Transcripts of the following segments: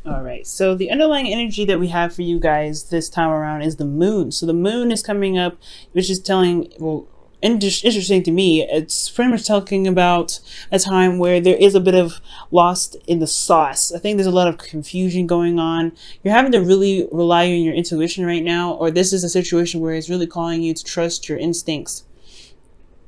All right, so the underlying energy that we have for you guys this time around is the moon. So the moon is coming up, which is telling, well, interesting to me. It's pretty much talking about a time where there is a bit of lost in the sauce. I think there's a lot of confusion going on. You're having to really rely on your intuition right now, or this is a situation where it's really calling you to trust your instincts.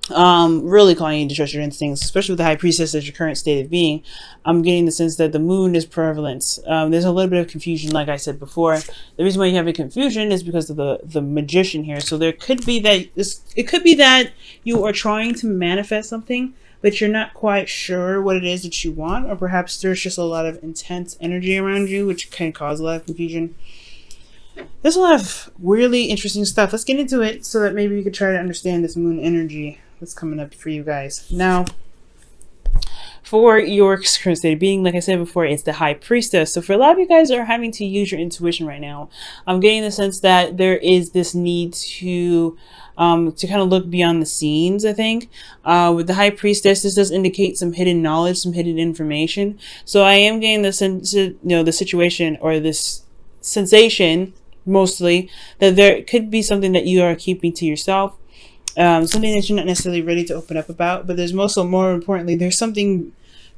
Really calling you to trust your instincts, especially with the high priestess as your current state of being. I'm getting the sense that the moon is prevalent. There's a little bit of confusion, like I said before. The reason why you have a confusion is because of the magician here. So there could be that it could be that you are trying to manifest something, but you're not quite sure what it is that you want, or perhaps there's just a lot of intense energy around you, which can cause a lot of confusion. There's a lot of really interesting stuff. Let's get into it so that maybe we could try to understand this moon energy that's coming up for you guys. Now, for your current state of being, like I said before, it's the high priestess. So for a lot of you guys that are having to use your intuition right now, I'm getting the sense that there is this need to kind of look beyond the scenes. I think with the high priestess, this does indicate some hidden knowledge, some hidden information. So I am getting the sense, the situation or this sensation mostly that there could be something that you are keeping to yourself. Something that you're not necessarily ready to open up about, but there's also, more importantly, there's something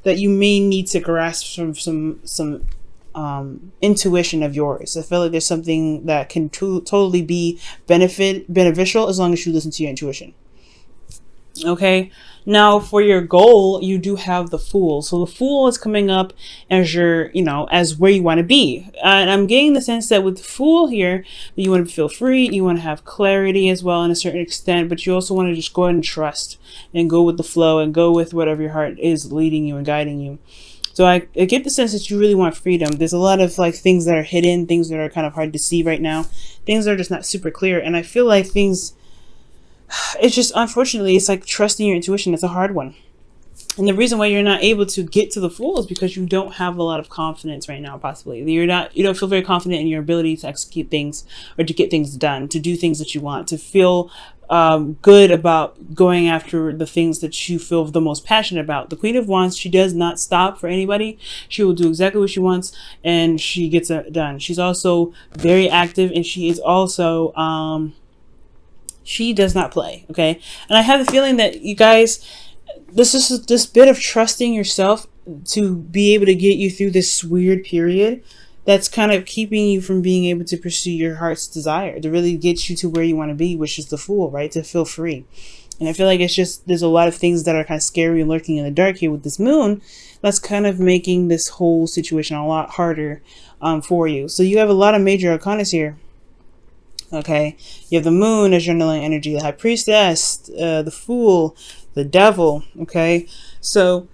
that you may need to grasp from some intuition of yours. I feel like there's something that can totally be beneficial as long as you listen to your intuition. Okay, now for your goal, you do have the Fool. So the Fool is coming up as your, as where you want to be. And I'm getting the sense that with the Fool here, you want to feel free, you want to have clarity as well in a certain extent, but you also want to just go ahead and trust and go with the flow and go with whatever your heart is leading you and guiding you. So I get the sense that you really want freedom. There's a lot of things that are hidden, things that are kind of hard to see right now, things that are just not super clear. And I feel like it's just, unfortunately, it's like trusting your intuition. It's a hard one. And the reason why you're not able to get to the Fool is because you don't have a lot of confidence right now, possibly. You don't feel very confident in your ability to execute things or to get things done, to do things that you want, to feel good about going after the things that you feel the most passionate about. The Queen of Wands, she does not stop for anybody. She will do exactly what she wants and she gets it done. She's also very active, and she is also she does not play, okay? And I have the feeling that you guys, this bit of trusting yourself to be able to get you through this weird period that's kind of keeping you from being able to pursue your heart's desire, to really get you to where you want to be, which is the Fool, right? To feel free. And I feel like it's just, there's a lot of things that are kind of scary and lurking in the dark here with this moon. That's kind of making this whole situation a lot harder for you. So you have a lot of major arcanas here. Okay, you have the moon as your underlying energy, the high priestess, the Fool, the devil. Okay, so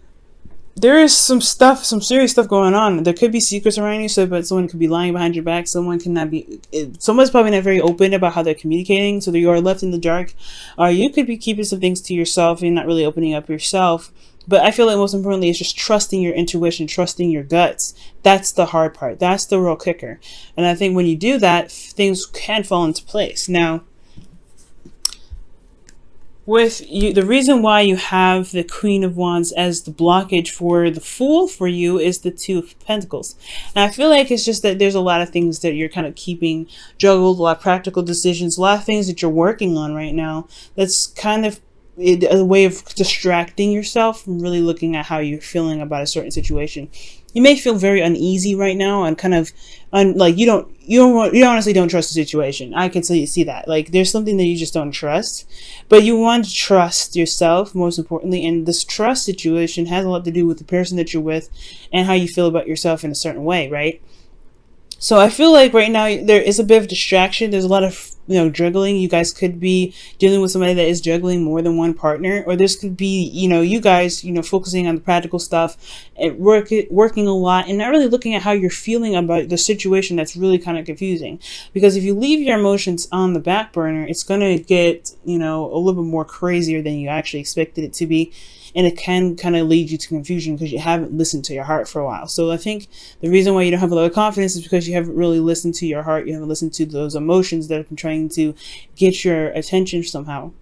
there is some serious stuff going on. There could be secrets around you, but someone could be lying behind your back. Someone's probably not very open about how they're communicating, so that you are left in the dark. Or you could be keeping some things to yourself and not really opening up yourself. But I feel like most importantly, it's just trusting your intuition, trusting your guts. That's the hard part. That's the real kicker. And I think when you do that, things can fall into place. Now, with you, the reason why you have the Queen of Wands as the blockage for the Fool for you is the Two of Pentacles. And I feel like it's just that there's a lot of things that you're kind of keeping juggled, a lot of practical decisions, a lot of things that you're working on right now. That's kind of a way of distracting yourself from really looking at how you're feeling about a certain situation. You may feel very uneasy right now and kind of like you honestly don't trust the situation. I can see that. Like there's something that you just don't trust, but you want to trust yourself most importantly. And this trust situation has a lot to do with the person that you're with and how you feel about yourself in a certain way, right? So I feel like right now there is a bit of distraction. There's a lot of, juggling. You guys could be dealing with somebody that is juggling more than one partner, or this could be, you guys, focusing on the practical stuff and working a lot and not really looking at how you're feeling about the situation. That's really kind of confusing, because if you leave your emotions on the back burner, it's going to get, a little bit more crazier than you actually expected it to be. And it can kind of lead you to confusion because you haven't listened to your heart for a while. So I think the reason why you don't have a lot of confidence is because you haven't really listened to your heart. You haven't listened to those emotions that have been trying to get your attention somehow.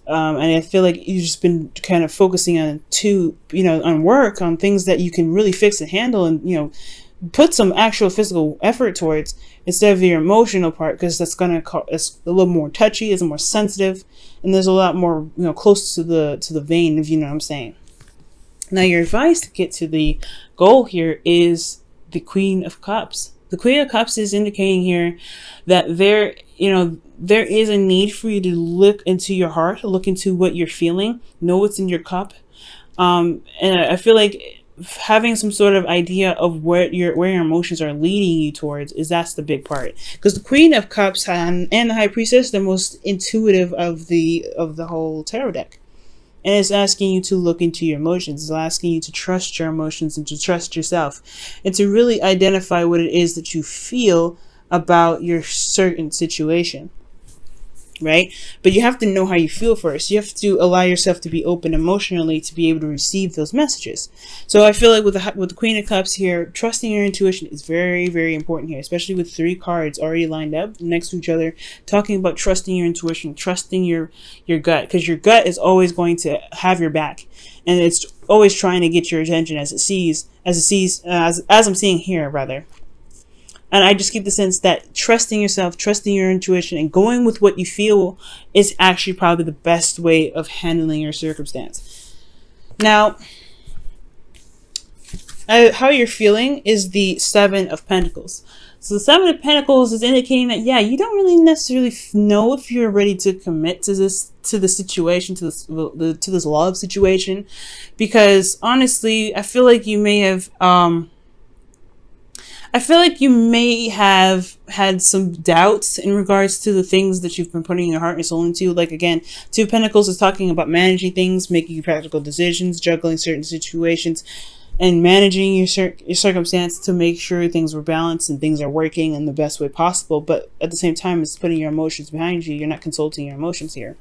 And I feel like you've just been kind of focusing on on work, on things that you can really fix and handle, and put some actual physical effort towards, instead of your emotional part, because that's gonna it's a little more touchy, it's more sensitive, and there's a lot more, you know, close to the vein, if you know what I'm saying. Now, your advice to get to the goal here is the Queen of Cups. The Queen of Cups is indicating here that there is a need for you to look into your heart, look into what you're feeling, know what's in your cup. And I feel like having some sort of idea of where your emotions are leading you towards that's the big part, because the Queen of Cups and the High Priestess, the most intuitive of the whole tarot deck. And it's asking you to look into your emotions. It's asking you to trust your emotions and to trust yourself, and to really identify what it is that you feel about your certain situation, right? But you have to know how you feel first. You have to allow yourself to be open emotionally to be able to receive those messages. So I feel like with the Queen of Cups here, trusting your intuition is very, very important here, especially with 3 cards already lined up next to each other, talking about trusting your intuition, trusting your gut, because your gut is always going to have your back, and it's always trying to get your attention as I'm seeing here, rather. And I just get the sense that trusting yourself, trusting your intuition, and going with what you feel is actually probably the best way of handling your circumstance. Now, how you're feeling is the 7 of Pentacles. So the 7 of Pentacles is indicating that, yeah, you don't really necessarily know if you're ready to commit to the situation, to this love situation, because honestly, I feel like you may have had some doubts in regards to the things that you've been putting your heart and soul into. Like, again, 2 of Pentacles is talking about managing things, making practical decisions, juggling certain situations, and managing your circumstance to make sure things were balanced and things are working in the best way possible. But at the same time, it's putting your emotions behind you. You're not consulting your emotions here.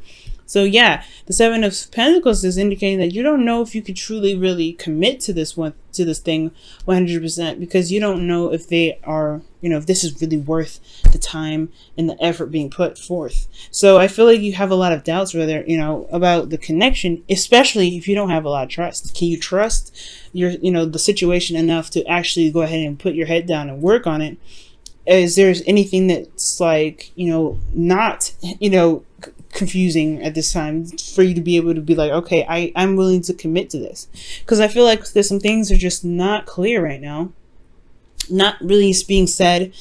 So yeah, the 7 of Pentacles is indicating that you don't know if you could truly really commit to this thing 100%, because you don't know if they are, if this is really worth the time and the effort being put forth. So I feel like you have a lot of doubts whether, about the connection, especially if you don't have a lot of trust. Can you trust the situation enough to actually go ahead and put your head down and work on it? Is there anything that's like, not, confusing at this time for you to be able to be like, okay, I'm willing to commit to this? Because I feel like there's some things that are just not clear right now, not really being said,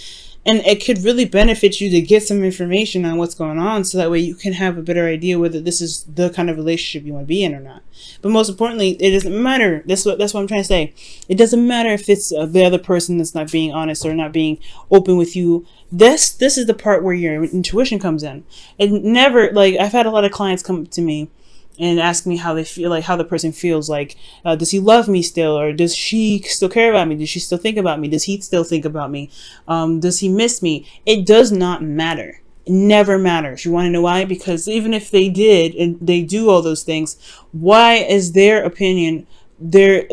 and it could really benefit you to get some information on what's going on, so that way you can have a better idea whether this is the kind of relationship you want to be in or not. But most importantly, it doesn't matter. That's what I'm trying to say. It doesn't matter if it's the other person that's not being honest or not being open with you. This is the part where your intuition comes in. And never, like, I've had a lot of clients come to me and ask me how they feel, like how the person feels, like, does he love me still, or does she still care about me, does she still think about me, does he still think about me, does he miss me? It does not matter. It never matters. You want to know why? Because even if they did and they do all those things, why is their opinion the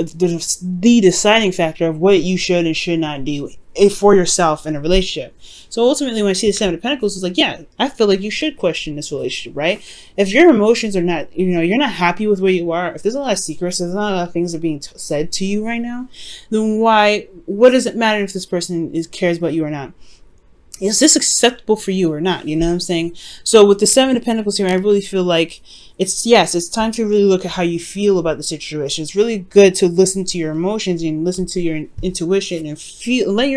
deciding factor of what you should and should not do for yourself in a relationship? So ultimately, when I see the 7 of Pentacles, it's like, yeah, I feel like you should question this relationship, right? If your emotions are not, you're not happy with where you are, if there's a lot of secrets, there's not a lot of things that are being said to you right now, then what does it matter if this person cares about you or not? Is this acceptable for you or not? You know what I'm saying? So with the 7 of Pentacles here, I really feel like it's time to really look at how you feel about the situation. It's really good to listen to your emotions and listen to your intuition and let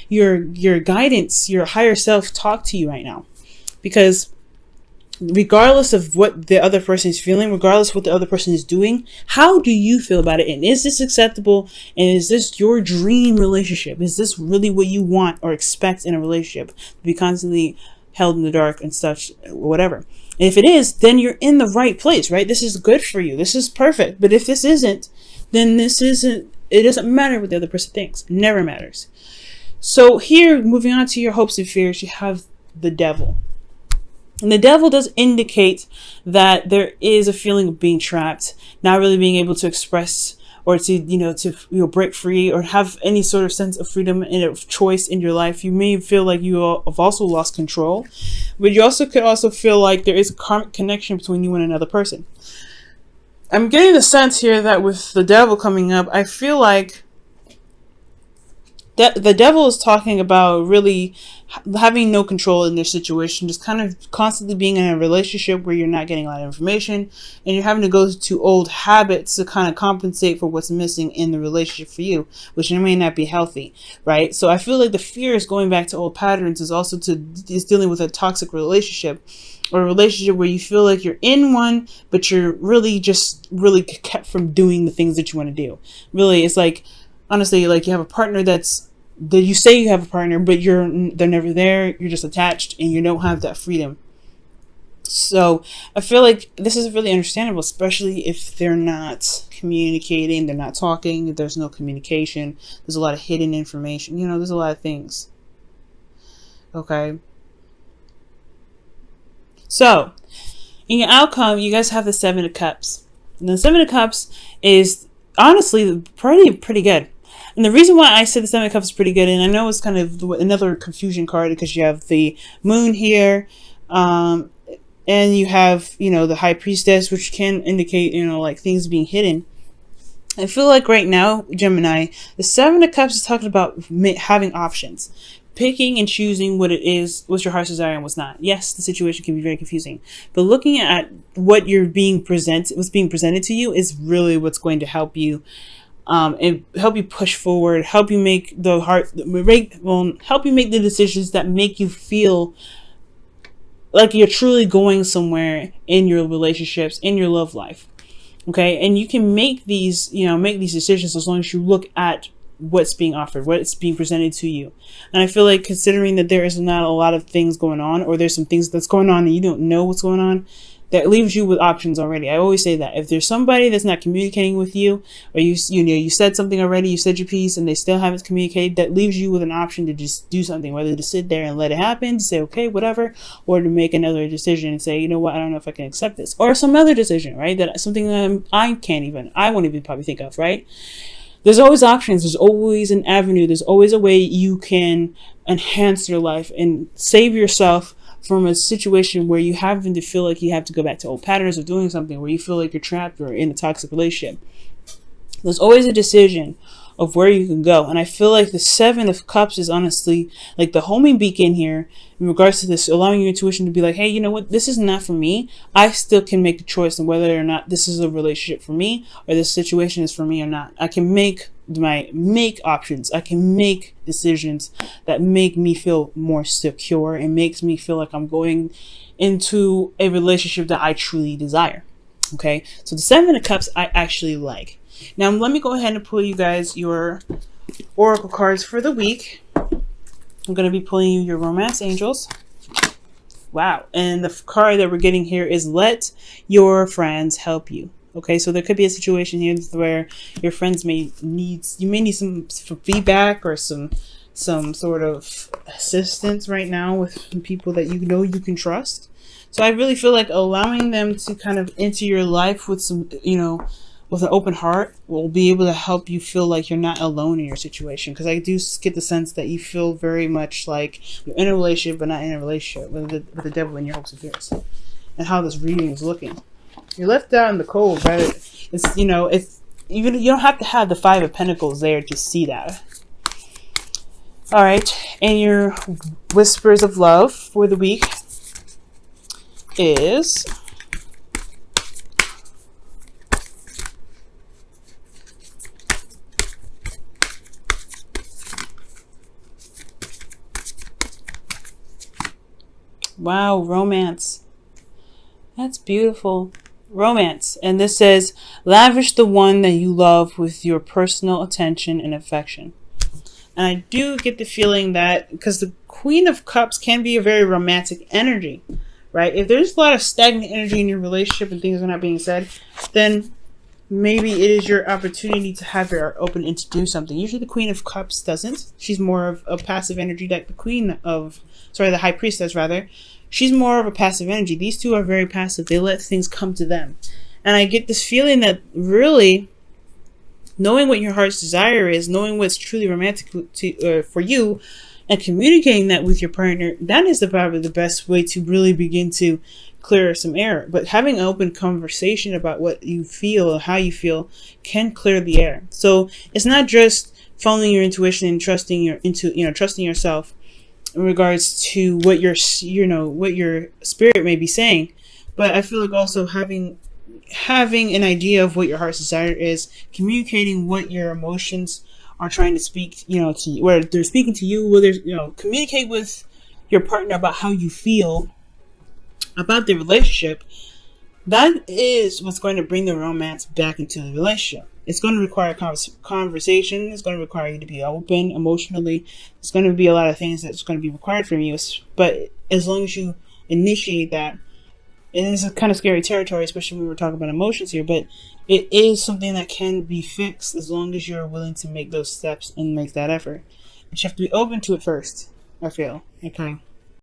your guidance, your higher self talk to you right now. Because regardless of what the other person is feeling, regardless of what the other person is doing, how do you feel about it? And is this acceptable? And is this your dream relationship? Is this really what you want or expect in a relationship? To be constantly held in the dark and such, whatever. And if it is, then you're in the right place, right? This is good for you. This is perfect. But if this isn't, then it doesn't matter what the other person thinks. It never matters. So here, moving on to your hopes and fears, you have the Devil. And the Devil does indicate that there is a feeling of being trapped, not really being able to express or to break free or have any sort of sense of freedom and of choice in your life. You may feel like you have also lost control, but you could also feel like there is a karmic connection between you and another person. I'm getting the sense here that with the Devil coming up, I feel like the devil is talking about really having no control in their situation, just kind of constantly being in a relationship where you're not getting a lot of information and you're having to go to old habits to kind of compensate for what's missing in the relationship for you, which may not be healthy, right? So I feel like the fear is going back to old patterns, is dealing with a toxic relationship, or a relationship where you feel like you're in one, but you're really kept from doing the things that you want to do. Really, it's like, honestly, like you have a partner that you say you have a partner, but they're never there. You're just attached and you don't have that freedom. So I feel like this is really understandable, especially if they're not communicating, they're not talking, there's no communication, there's a lot of hidden information, there's a lot of things. Okay. So in your outcome, you guys have the Seven of Cups. And the Seven of Cups is honestly pretty good. And the reason why I said the Seven of Cups is pretty good, and I know it's kind of another confusion card because you have the Moon here, and you have, the High Priestess, which can indicate, like things being hidden. I feel like right now, Gemini, the Seven of Cups is talking about having options. Picking and choosing what it is, what's your heart's desire and what's not. Yes, the situation can be very confusing, but looking at what's being presented to you is really what's going to help you, and help you push forward, help you make help you make the decisions that make you feel like you're truly going somewhere in your relationships, in your love life. Okay, and you can make these decisions as long as you look at what's being offered, what's being presented to you. And I feel like, considering that there is not a lot of things going on, or there's some things that's going on and you don't know what's going on, that leaves you with options already. I always say that if there's somebody that's not communicating with you, or you said something already, you said your piece and they still haven't communicated, that leaves you with an option to just do something, whether to sit there and let it happen, to say okay, whatever, or to make another decision and say, you know what, I don't know if I can accept this, or some other decision, right? That something that I won't even probably think of, right? There's always options. There's always an avenue. There's always a way you can enhance your life and save yourself from a situation where you happen to feel like you have to go back to old patterns of doing something, where you feel like you're trapped or in a toxic relationship. There's always a decision of where you can go. And I feel like the Seven of Cups is honestly like the homing beacon here in regards to this, allowing your intuition to be like, hey, you know what, this is not for me. I still can make the choice on whether or not this is a relationship for me, or this situation is for me or not. I can make options. I can make decisions that make me feel more secure and makes me feel like I'm going into a relationship that I truly desire. Okay, so the Seven of Cups I actually like. Now let me go ahead and pull you guys your oracle cards for the week. I'm going to be pulling you your romance angels. Wow. And the card that we're getting here is let your friends help you. Okay, so there could be a situation here where your friends may need some feedback or some sort of assistance right now with people that you know you can trust. So I really feel like allowing them to kind of enter your life with some, with an open heart will be able to help you feel like you're not alone in your situation. Because I do get the sense that you feel very much like you're in a relationship, but not in a relationship with the devil in your hopes and fears. And how this reading is looking. You're left out in the cold, but it's you don't have to have the Five of Pentacles there to see that. All right, and your whispers of love for the week is wow, romance. That's beautiful. Romance. And this says, lavish the one that you love with your personal attention and affection. And I do get the feeling that, because the Queen of Cups can be a very romantic energy, right? If there's a lot of stagnant energy in your relationship and things are not being said, then maybe it is your opportunity to have your open and to do something. Usually the Queen of Cups doesn't. She's more of a passive energy, like the High Priestess rather. She's more of a passive energy. These two are very passive. They let things come to them. And I get this feeling that really knowing what your heart's desire is, knowing what's truly romantic for you, and communicating that with your partner, that is probably the best way to really begin to clear some air. But having an open conversation about what you feel, how you feel, can clear the air. So it's not just following your intuition and trusting yourself in regards to what what your spirit may be saying. But I feel like also having an idea of what your heart's desire is, communicating what your emotions are trying to speak, to where they're speaking to you, whether communicate with your partner about how you feel about the relationship. That is what's going to bring the romance back into the relationship. It's going to require conversation. It's going to require you to be open emotionally. It's going to be a lot of things that's going to be required from you. But as long as you initiate that, and it's a kind of scary territory, especially when we're talking about emotions here, but it is something that can be fixed as long as you're willing to make those steps and make that effort. But you have to be open to it first, I feel. Okay.